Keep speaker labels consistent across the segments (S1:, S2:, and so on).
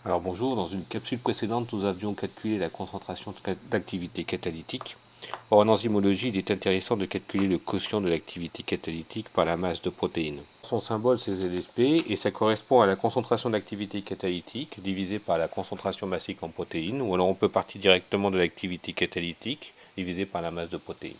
S1: Alors bonjour, dans une capsule précédente, nous avions calculé la concentration d'activité catalytique. Or, en enzymologie, il est intéressant de calculer le quotient de l'activité catalytique par la masse de protéines. Son symbole, c'est ZSP, et ça correspond à la concentration d'activité catalytique divisée par la concentration massique en protéines, ou alors on peut partir directement de l'activité catalytique divisée par la masse de protéines.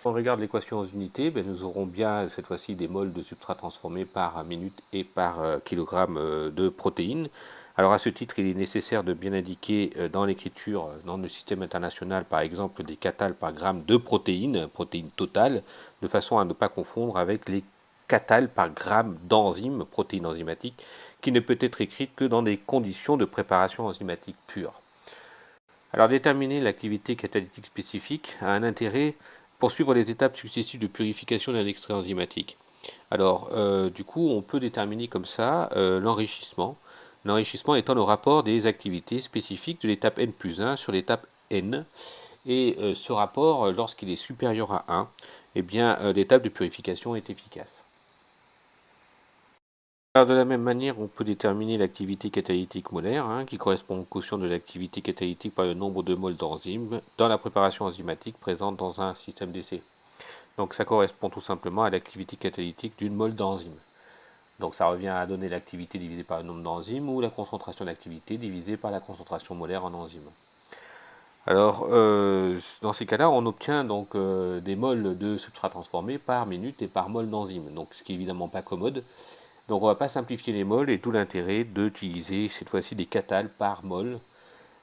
S1: Si on regarde l'équation en unités, nous aurons bien cette fois-ci des moles de substrat transformés par minute et par kilogramme de protéines. Alors à ce titre, il est nécessaire de bien indiquer dans l'écriture, dans le système international, par exemple, des catals par gramme de protéines, protéines totales, de façon à ne pas confondre avec les catals par gramme d'enzymes, protéines enzymatiques, qui ne peut être écrite que dans des conditions de préparation enzymatique pure. Alors déterminer l'activité catalytique spécifique a un intérêt pour suivre les étapes successives de purification d'un extrait enzymatique. Alors du coup on peut déterminer comme ça l'enrichissement. L'enrichissement étant le rapport des activités spécifiques de l'étape n plus 1 sur l'étape n. Et ce rapport, lorsqu'il est supérieur à 1, eh bien l'étape de purification est efficace. Alors de la même manière, on peut déterminer l'activité catalytique molaire, qui correspond au quotient de l'activité catalytique par le nombre de moles d'enzymes dans la préparation enzymatique présente dans un système d'essai. Donc ça correspond tout simplement à l'activité catalytique d'une mole d'enzyme. Donc ça revient à donner l'activité divisée par le nombre d'enzymes ou la concentration d'activité divisée par la concentration molaire en enzymes. Alors dans ces cas-là, on obtient donc des moles de substrat transformé par minute et par mole d'enzyme. Donc ce qui est évidemment pas commode. Donc on ne va pas simplifier les moles et tout l'intérêt d'utiliser cette fois-ci des catals par mol.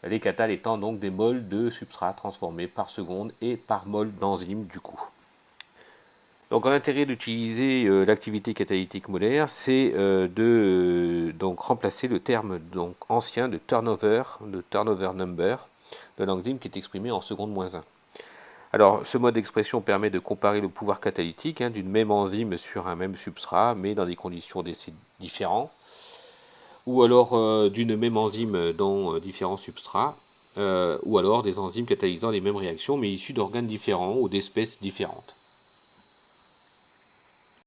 S1: Les catals étant donc des moles de substrat transformés par seconde et par mol d'enzyme du coup. Donc l'intérêt d'utiliser l'activité catalytique molaire, c'est de donc remplacer le terme donc ancien de turnover number de l'enzyme qui est exprimé en seconde moins 1. Alors, ce mode d'expression permet de comparer le pouvoir catalytique d'une même enzyme sur un même substrat, mais dans des conditions d'essai différents, ou alors d'une même enzyme dans différents substrats, ou alors des enzymes catalysant les mêmes réactions, mais issues d'organes différents ou d'espèces différentes.